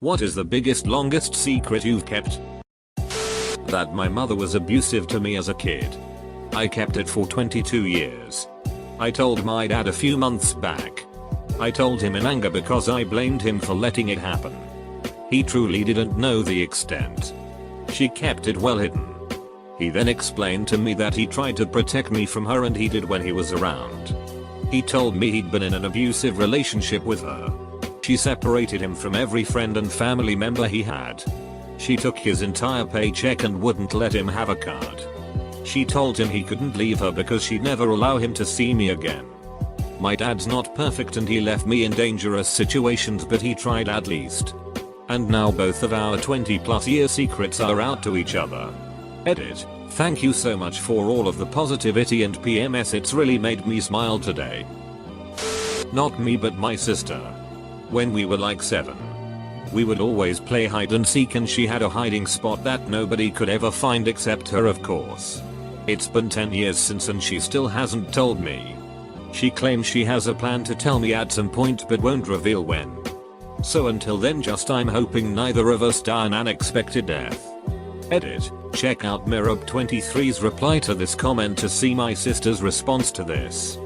What is the biggest longest secret you've kept? That my mother was abusive to me as a kid. I kept it for 22 years. I told my dad a few months back. I told him in anger because I blamed him for letting it happen. He truly didn't know the extent. She kept it well hidden. He then explained to me that he tried to protect me from her and he did when he was around. He told me he'd been in an abusive relationship with her. She separated him from every friend and family member he had. She took his entire paycheck and wouldn't let him have a card. She told him he couldn't leave her because she'd never allow him to see me again. My dad's not perfect and he left me in dangerous situations, but he tried at least. And now both of our 20+ year secrets are out to each other. Edit. Thank you so much for all of the positivity and PMS, it's really made me smile today. Not me but my sister. When we were like 7. We would always play hide and seek and she had a hiding spot that nobody could ever find except her, of course. It's been 10 years since and she still hasn't told me. She claims she has a plan to tell me at some point but won't reveal when. So until then I'm hoping neither of us die an unexpected death. Edit. Check out Mirab23's reply to this comment to see my sister's response to this.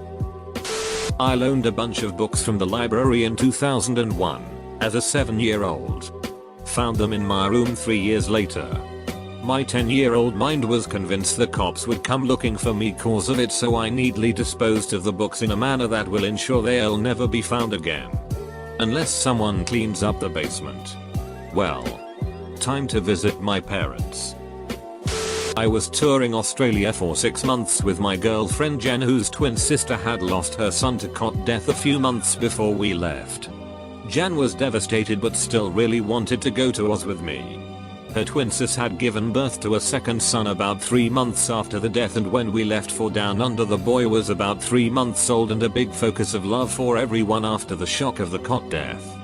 I loaned a bunch of books from the library in 2001 as a 7-year-old. Found them in my room 3 years later. My 10-year-old mind was convinced the cops would come looking for me cause of it, so I neatly disposed of the books in a manner that will ensure they'll never be found again. Unless someone cleans up the basement. Well, time to visit my parents. I was touring Australia for 6 months with my girlfriend Jen, whose twin sister had lost her son to cot death a few months before we left. Jan was devastated but still really wanted to go to Oz with me. Her twin sis had given birth to a second son about 3 months after the death, and when we left for Down Under the boy was about 3 months old and a big focus of love for everyone after the shock of the cot death.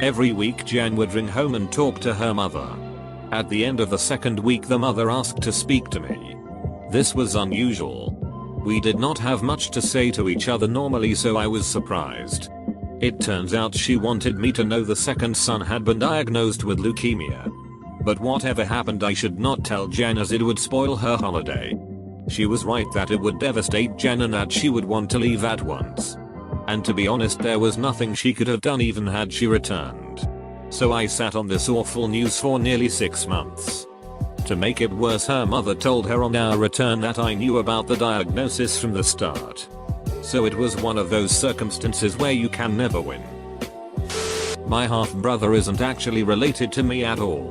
Every week Jan would ring home and talk to her mother. At the end of the second week the mother asked to speak to me. This was unusual. We did not have much to say to each other normally, so I was surprised. It turns out she wanted me to know the second son had been diagnosed with leukemia. But whatever happened I should not tell Jan as it would spoil her holiday. She was right that it would devastate Jan and that she would want to leave at once. And to be honest, there was nothing she could have done even had she returned. So I sat on this awful news for nearly 6 months. To make it worse, her mother told her on our return that I knew about the diagnosis from the start. So it was one of those circumstances where you can never win. My half-brother isn't actually related to me at all.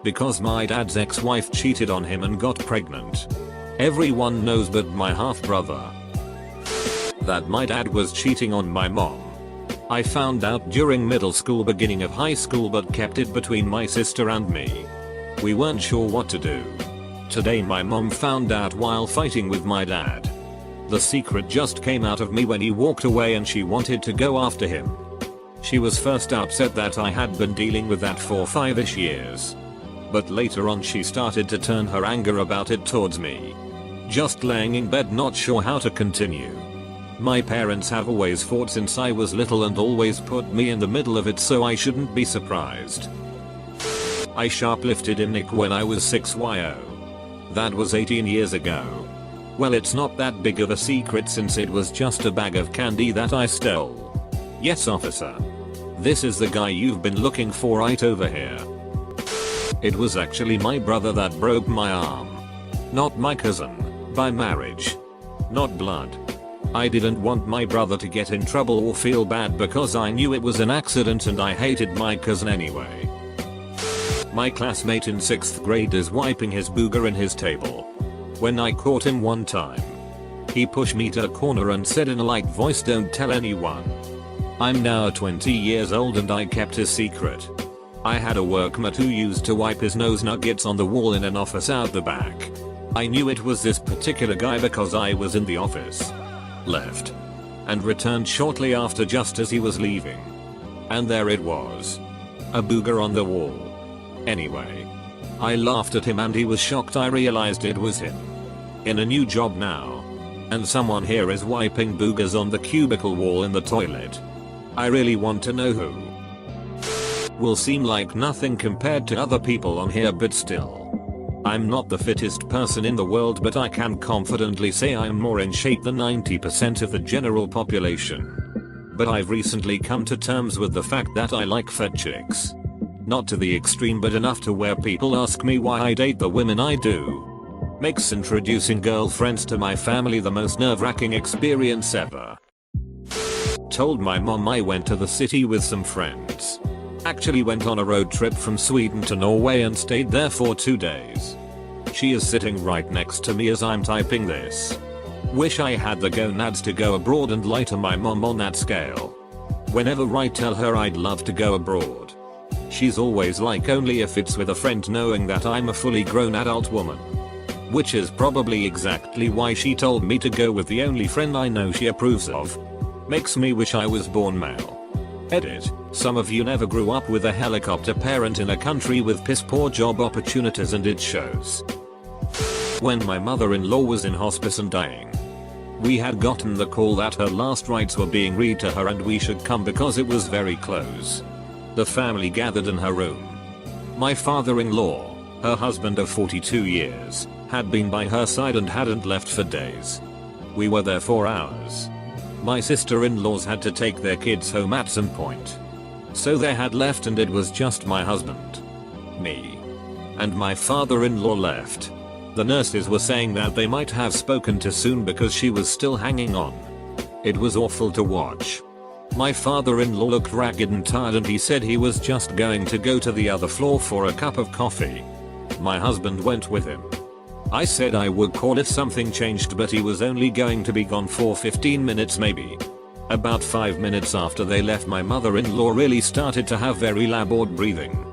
Because my dad's ex-wife cheated on him and got pregnant. Everyone knows but my half-brother that my dad was cheating on my mom. I found out during middle school, beginning of high school, but kept it between my sister and me. We weren't sure what to do. Today my mom found out while fighting with my dad. The secret just came out of me when he walked away and she wanted to go after him. She was first upset that I had been dealing with that for 5-ish years. But later on she started to turn her anger about it towards me. Just laying in bed not sure how to continue. My parents have always fought since I was little and always put me in the middle of it, so I shouldn't be surprised. I shoplifted in Nick when I was 6yo. That was 18 years ago. Well, it's not that big of a secret since it was just a bag of candy that I stole. Yes, officer. This is the guy you've been looking for right over here. It was actually my brother that broke my arm. Not my cousin, by marriage. Not blood. I didn't want my brother to get in trouble or feel bad because I knew it was an accident and I hated my cousin anyway. My classmate in 6th grade is wiping his booger in his table. When I caught him one time, he pushed me to a corner and said in a light voice, "Don't tell anyone." I'm now 20 years old and I kept his secret. I had a workmate who used to wipe his nose nuggets on the wall in an office out the back. I knew it was this particular guy because I was in the office. Left. And returned shortly after just as he was leaving. And there it was. A booger on the wall. Anyway. I laughed at him and he was shocked. I realized it was him. In a new job now. And someone here is wiping boogers on the cubicle wall in the toilet. I really want to know who. Will seem like nothing compared to other people on here, but still. I'm not the fittest person in the world, but I can confidently say I'm more in shape than 90% of the general population. But I've recently come to terms with the fact that I like fat chicks. Not to the extreme, but enough to where people ask me why I date the women I do. Makes introducing girlfriends to my family the most nerve-wracking experience ever. Told my mom I went to the city with some friends. Actually went on a road trip from Sweden to Norway and stayed there for 2 days. She is sitting right next to me as I'm typing this. Wish I had the gonads to go abroad and lie to my mom on that scale. Whenever I tell her I'd love to go abroad, she's always like, only if it's with a friend, knowing that I'm a fully grown adult woman. Which is probably exactly why she told me to go with the only friend I know she approves of. Makes me wish I was born male. Edit. Some of you never grew up with a helicopter parent in a country with piss poor job opportunities, and it shows. When my mother-in-law was in hospice and dying, we had gotten the call that her last rites were being read to her and we should come because it was very close. The family gathered in her room. My father-in-law, her husband of 42 years, had been by her side and hadn't left for days. We were there for hours. My sister-in-laws had to take their kids home at some point. So they had left and it was just my husband, me, and my father-in-law left. The nurses were saying that they might have spoken too soon because she was still hanging on. It was awful to watch. My father-in-law looked ragged and tired and he said he was just going to go to the other floor for a cup of coffee. My husband went with him. I said I would call if something changed, but he was only going to be gone for 15 minutes maybe. About 5 minutes after they left, my mother-in-law really started to have very labored breathing.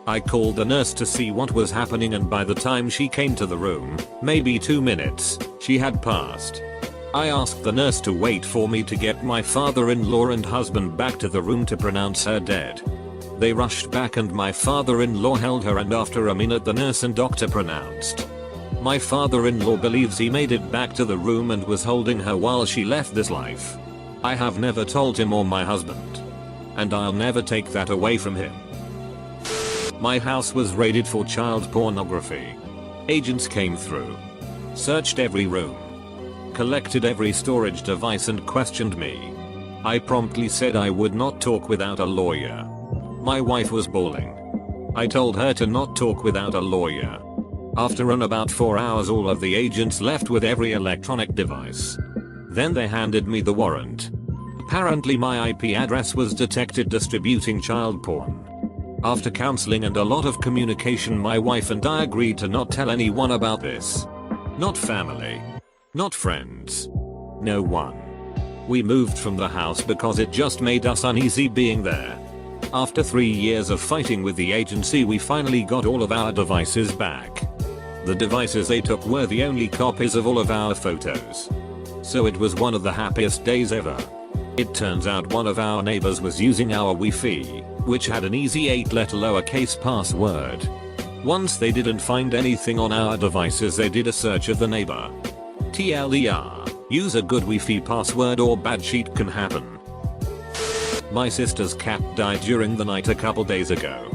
I called the nurse to see what was happening, and by the time she came to the room, maybe 2 minutes, she had passed. I asked the nurse to wait for me to get my father-in-law and husband back to the room to pronounce her dead. They rushed back and my father-in-law held her, and after a minute the nurse and doctor pronounced. My father-in-law believes he made it back to the room and was holding her while she left this life. I have never told him or my husband. And I'll never take that away from him. My house was raided for child pornography. Agents came through, searched every room, collected every storage device and questioned me. I promptly said I would not talk without a lawyer. My wife was bawling. I told her to not talk without a lawyer. After about 4 hours, all of the agents left with every electronic device. Then they handed me the warrant. Apparently my IP address was detected distributing child porn. After counseling and a lot of communication, my wife and I agreed to not tell anyone about this. Not family. Not friends. No one. We moved from the house because it just made us uneasy being there. After 3 years of fighting with the agency, we finally got all of our devices back. The devices they took were the only copies of all of our photos. So it was one of the happiest days ever. It turns out one of our neighbors was using our Wi-Fi, which had an easy 8-letter lowercase password. Once they didn't find anything on our devices, they did a search of the neighbor. TLDR, use a good Wi-Fi password or bad shit can happen. My sister's cat died during the night a couple days ago.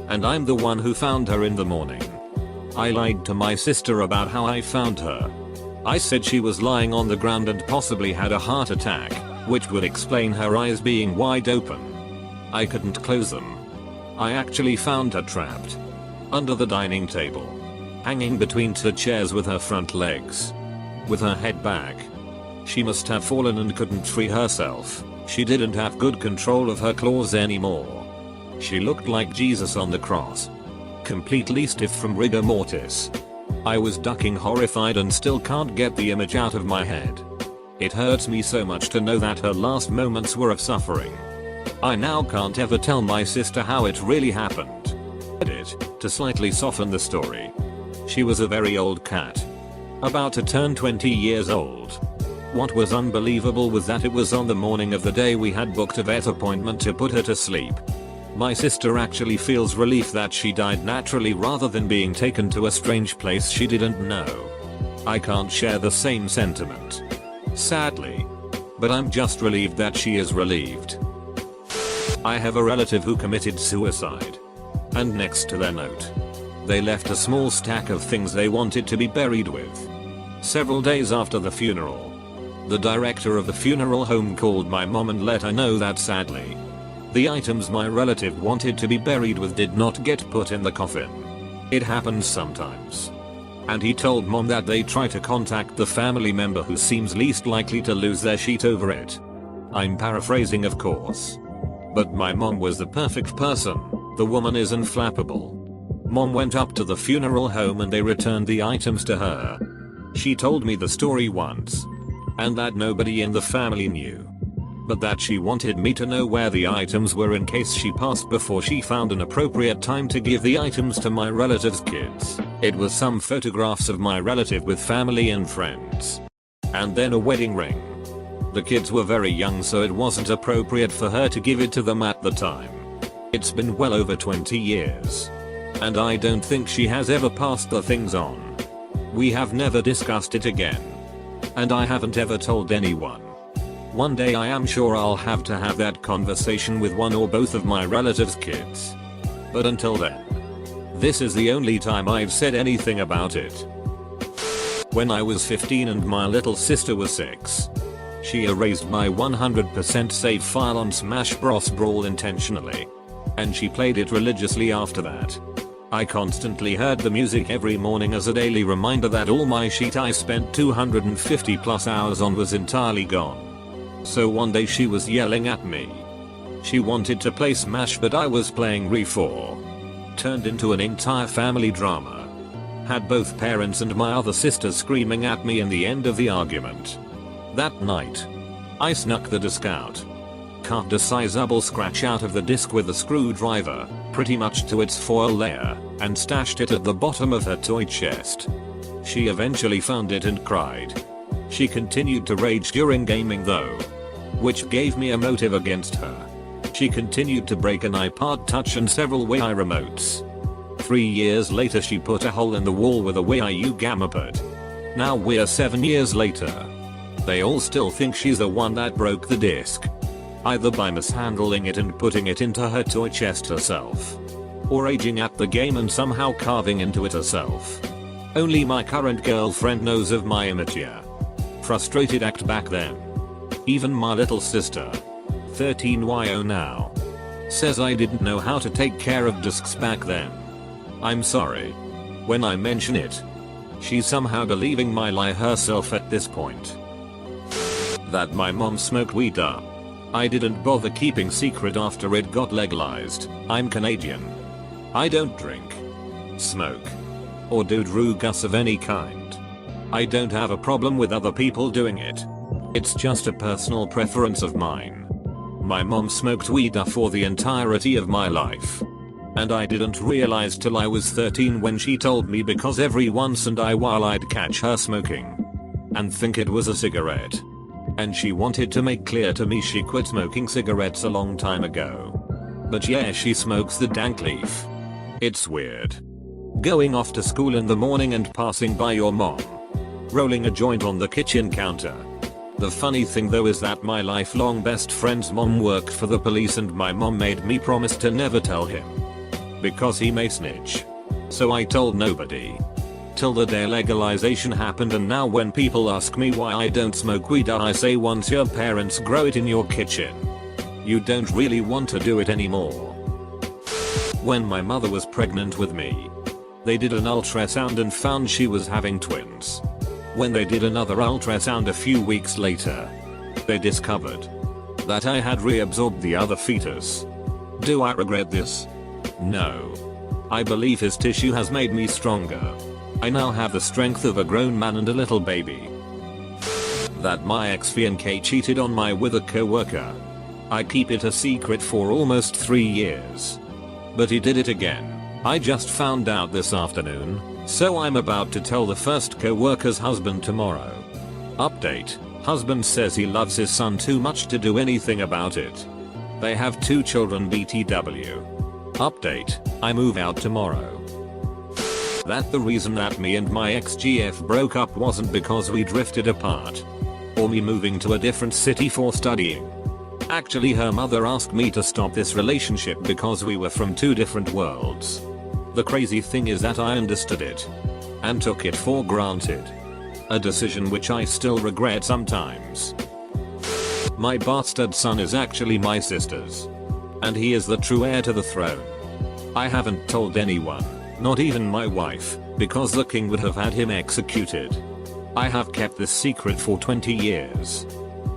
And I'm the one who found her in the morning. I lied to my sister about how I found her. I said she was lying on the ground and possibly had a heart attack, which would explain her eyes being wide open. I couldn't close them. I actually found her trapped under the dining table, hanging between 2 chairs with her front legs, with her head back. She must have fallen and couldn't free herself. She didn't have good control of her claws anymore. She looked like Jesus on the cross, completely stiff from rigor mortis. I was ducking, horrified, and still can't get the image out of my head. It hurts me so much to know that her last moments were of suffering. I now can't ever tell my sister how it really happened. Edit, to slightly soften the story. She was a very old cat, about to turn 20 years old. What was unbelievable was that it was on the morning of the day we had booked a vet appointment to put her to sleep. My sister actually feels relief that she died naturally rather than being taken to a strange place she didn't know. I can't share the same sentiment, sadly, but I'm just relieved that she is relieved. I have a relative who committed suicide. And next to their note, they left a small stack of things they wanted to be buried with. Several days after the funeral, the director of the funeral home called my mom and let her know that sadly, the items my relative wanted to be buried with did not get put in the coffin. It happens sometimes. And he told mom that they try to contact the family member who seems least likely to lose their shit over it. I'm paraphrasing of course. But my mom was the perfect person. The woman is unflappable. Mom went up to the funeral home and they returned the items to her. She told me the story once. And that nobody in the family knew. But that she wanted me to know where the items were in case she passed before she found an appropriate time to give the items to my relative's kids. It was some photographs of my relative with family and friends. And then a wedding ring. The kids were very young so it wasn't appropriate for her to give it to them at the time. It's been well over 20 years. And I don't think she has ever passed the things on. We have never discussed it again. And I haven't ever told anyone. One day I am sure I'll have to have that conversation with one or both of my relatives' kids. But until then, this is the only time I've said anything about it. When I was 15 and my little sister was 6, she erased my 100% save file on Smash Bros. Brawl intentionally. And she played it religiously after that. I constantly heard the music every morning as a daily reminder that all my shit I spent 250 plus hours on was entirely gone. So one day she was yelling at me. She wanted to play Smash but I was playing Re4. Turned into an entire family drama. Had both parents and my other sister screaming at me in the end of the argument. That night, I snuck the disc out. Cut a sizable scratch out of the disc with a screwdriver, pretty much to its foil layer, and stashed it at the bottom of her toy chest. She eventually found it and cried. She continued to rage during gaming though, which gave me a motive against her. She continued to break an iPod Touch and several Wii remotes. 3 years later she put a hole in the wall with a Wii U Gamapad. Now we're 7 years later. They all still think she's the one that broke the disc. Either by mishandling it and putting it into her toy chest herself, or raging at the game and somehow carving into it herself. Only my current girlfriend knows of my immature, frustrated act back then. Even my little sister, 13yo now, says I didn't know how to take care of discs back then. I'm sorry. When I mention it, she's somehow believing my lie herself at this point. That my mom smoked weed up. I didn't bother keeping secret after it got legalized. I'm Canadian. I don't drink, smoke, or do drugs of any kind. I don't have a problem with other people doing it. It's just a personal preference of mine. My mom smoked weed for the entirety of my life. And I didn't realize till I was 13 when she told me because every once in a while I'd catch her smoking and think it was a cigarette. And she wanted to make clear to me she quit smoking cigarettes a long time ago. But yeah, she smokes the dank leaf. It's weird. Going off to school in the morning and passing by your mom, rolling a joint on the kitchen counter. The funny thing though is that my lifelong best friend's mom worked for the police and my mom made me promise to never tell him. Because he may snitch. So I told nobody. Till the day legalization happened, and now when people ask me why I don't smoke weed, I say once your parents grow it in your kitchen, you don't really want to do it anymore. When my mother was pregnant with me, they did an ultrasound and found she was having twins. When they did another ultrasound a few weeks later, they discovered that I had reabsorbed the other fetus. Do I regret this? No. I believe his tissue has made me stronger. I now have the strength of a grown man and a little baby. That my ex-fiancé cheated on me with a coworker. I keep it a secret for almost 3 years. But he did it again. I just found out this afternoon, so I'm about to tell the first coworker's husband tomorrow. Update: husband says he loves his son too much to do anything about it. They have 2 children BTW. Update: I move out tomorrow. That the reason that me and my ex-GF broke up wasn't because we drifted apart, or me moving to a different city for studying. Actually, her mother asked me to stop this relationship because we were from two different worlds. The crazy thing is that I understood it and took it for granted. A decision which I still regret sometimes. My bastard son is actually my sister's, and he is the true heir to the throne. I haven't told anyone, not even my wife, because the king would have had him executed. I have kept this secret for 20 years.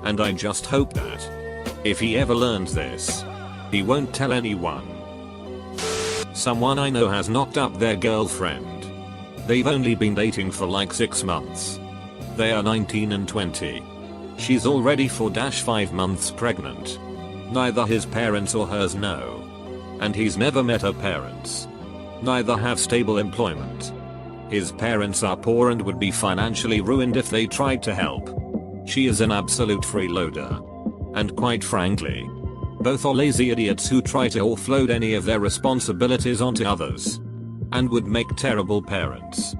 And I just hope that, if he ever learns this, he won't tell anyone. Someone I know has knocked up their girlfriend. They've only been dating for like 6 months. They are 19 and 20. She's already 4-5 months pregnant. Neither his parents or hers know. And he's never met her parents. Neither have stable employment. His parents are poor and would be financially ruined if they tried to help. She is an absolute freeloader. And quite frankly, both are lazy idiots who try to offload any of their responsibilities onto others. And would make terrible parents.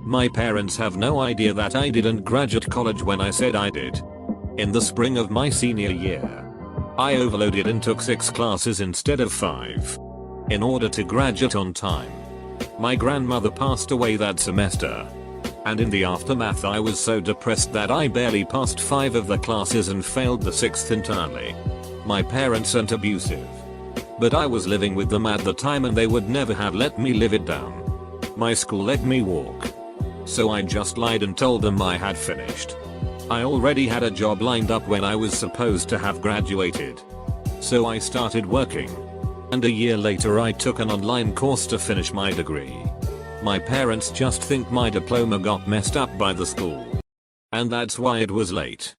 My parents have no idea that I didn't graduate college when I said I did. In the spring of my senior year, I overloaded and took 6 classes instead of 5. In order to graduate on time. My grandmother passed away that semester. And in the aftermath I was so depressed that I barely passed 5 of the classes and failed the 6th entirely. My parents aren't abusive. But I was living with them at the time and they would never have let me live it down. My school let me walk. So I just lied and told them I had finished. I already had a job lined up when I was supposed to have graduated. So I started working. And a year later I took an online course to finish my degree. My parents just think my diploma got messed up by the school. And that's why it was late.